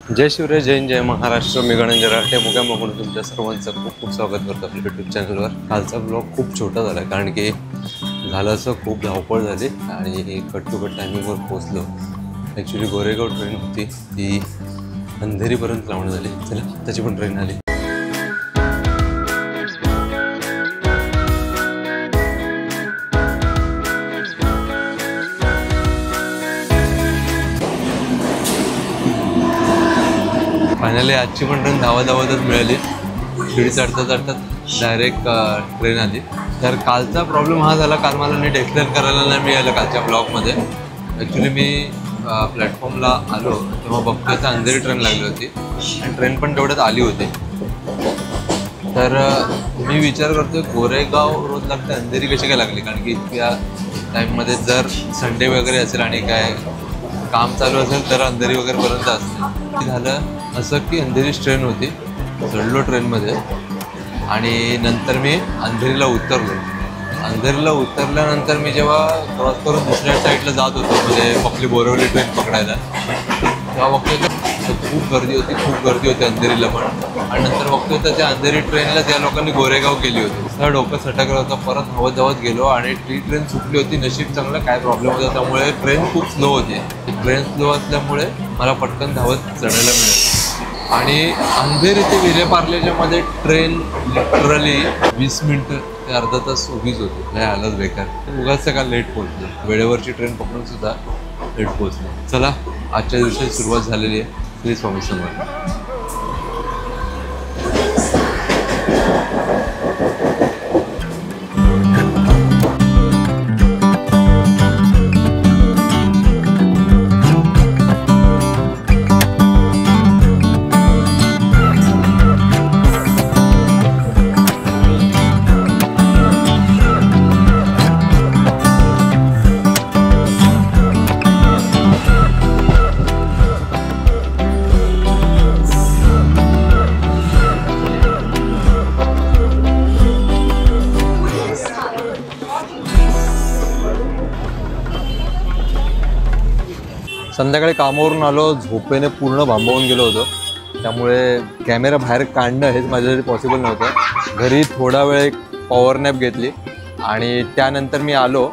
जय शिवराय, जय जय महाराष्ट्र. मी गणेश जराटे मुक्यामकडून तुमच्या सर्वांचं खूप खूप स्वागत करतो आपल्या यूट्यूब चॅनलवर. कालचा ब्लॉग खूप छोटा झाला कारण की झालं असं खूप धावपळ झाली आणि कट टू कट टायमिंगवर पोहोचलो. ॲक्च्युली गोरेगाव ट्रेन होती, ती अंधेरीपर्यंत लावणं झाली. चला त्याची पण ट्रेन आली. फायनली आजची पण ट्रेन धावतच मिळाली. शिडी चढता डायरेक्ट ट्रेन आली. तर कालचा प्रॉब्लेम हा झाला, काल मला नीट एक्सप्लेन करायला नाही मिळालं कालच्या ब्लॉगमध्ये. ॲक्च्युली मी प्लॅटफॉर्मला आलो तेव्हा बघतोय तर अंधेरी ट्रेन लागली होती आणि ट्रेन पण तेवढ्यात आली होती. तर मी विचार करतोय गोरेगाव रोड लागते, अंधेरी कशी काय लागली, कारण की इतक्या टाईममध्ये जर संडे वगैरे असेल आणि काय काम चालू असेल तर अंधेरी वगैरेपर्यंत असते. झालं असं की अंधेरीच ट्रेन होती. चढलो ट्रेनमध्ये आणि नंतर मी अंधेरीला उतरलो. अंधेरीला उतरल्यानंतर मी जेव्हा क्रॉस करून दुसऱ्या साईडला जात होतो, म्हणजे आपली बोरवली ट्रेन पकडायला, तेव्हा बघतोय खूप गर्दी होती अंधेरीला पण. आणि नंतर बघतोय तर त्या अंधेरी ट्रेनला त्या लोकांनी गोरेगाव केली होती. सगळं डोकं सटकलं होतं. परत धावत गेलो आणि ती ट्रेन सुटली होती. नशीब चांगलं, काय प्रॉब्लेम होता त्यामुळे ट्रेन खूप स्लो होती. ट्रेन स्लो असल्यामुळे मला पटकन धावत चढायला मिळालं. आणि अंधेरी ते विलेपार्लेच्यामध्ये ट्रेन लिटरली 20 मिनिटं ते अर्धा तास उभीच होती. नाही आलंच बेकार. उगाच का लेट पोहोचलो. वेळेवरची ट्रेन पकडून सुद्धा लेट पोहोचलो. चला आजच्या दिवसाची सुरुवात झालेली आहे. श्री स्वामी समर्थ. संध्याकाळी कामावरून आलो, झोपेने पूर्ण भांबावून गेलो होतो. त्यामुळे कॅमेरा बाहेर काढणं हेच माझ्यासाठी पॉसिबल नव्हतं. घरी थोडा वेळ एक पॉवर नॅप घेतली आणि त्यानंतर मी आलो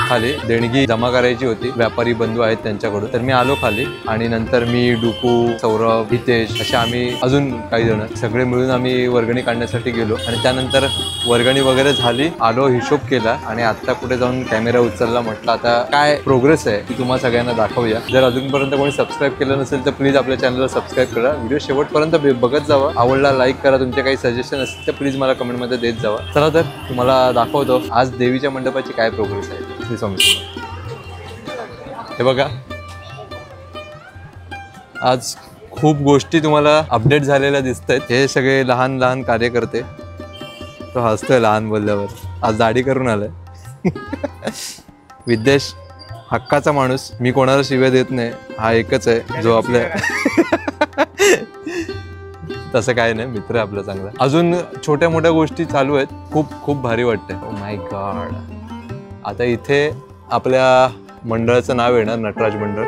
खाली. देणगी जमा करायची होती, व्यापारी बंधू आहेत त्यांच्याकडून. तर मी आलो खाली आणि नंतर मी, डुकू, सौरभ, हितेश असे आम्ही अजून काही जण सगळे मिळून आम्ही वर्गणी काढण्यासाठी गेलो. आणि त्यानंतर वर्गणी वगैरे झाली, आलो, हिशोब केला आणि आता कुठे जाऊन कॅमेरा उचलला. म्हटलं आता काय प्रोग्रेस आहे ती तुम्हाला सगळ्यांना दाखवूया. जर अजूनपर्यंत कोणी सबस्क्राईब केलं नसेल तर प्लीज आपल्या चॅनलला सबस्क्राईब करा. व्हिडिओ शेवटपर्यंत बघत जावा. आवडला लाईक करा. तुमचे काही सजेशन असतील तर प्लीज मला कमेंटमध्ये देत जावा. चला तर तुम्हाला दाखवतो आज देवीच्या मंडपाची काय प्रोग्रेस आहे. हे बघा, आज खूप गोष्टी तुम्हाला अपडेट झालेल्या दिसत आहेत. हे सगळे लहान लहान कार्यकर्ते. तो हसतोय लहान बोलल्यावर. आज दाढी करून आलाय. विद्येश हक्काचा माणूस. मी कोणाला शिव्या देत नाही, हा एकच आहे जो आपल्या तसं काय नाही, मित्र आपला चांगला. अजून छोट्या मोठ्या गोष्टी चालू आहेत. खूप खूप भारी वाटतंय. Oh my God. आता इथे आपल्या मंडळाचं नाव येणार नटराज मंडळ.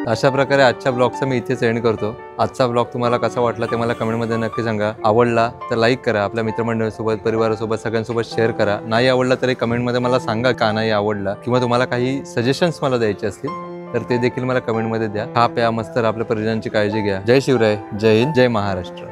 अशा प्रकारे आजच्या ब्लॉगचा मी इथेच एंड करतो. आजचा ब्लॉग तुम्हाला कसा वाटला ते मला कमेंटमध्ये नक्की सांगा. आवडला तर लाईक करा, आपल्या मित्रमंडळासोबत, परिवारासोबत, सगळ्यांसोबत शेअर करा. नाही आवडला तरी कमेंटमध्ये मला सांगा का नाही आवडला, किंवा तुम्हाला काही सजेशन्स मला द्यायचे असतील तर ते देखील मला कमेंटमध्ये द्या. खा प्या मस्त, आपल्या परिजनांची काळजी घ्या. जय शिवराय, जय हिंद, जय महाराष्ट्र.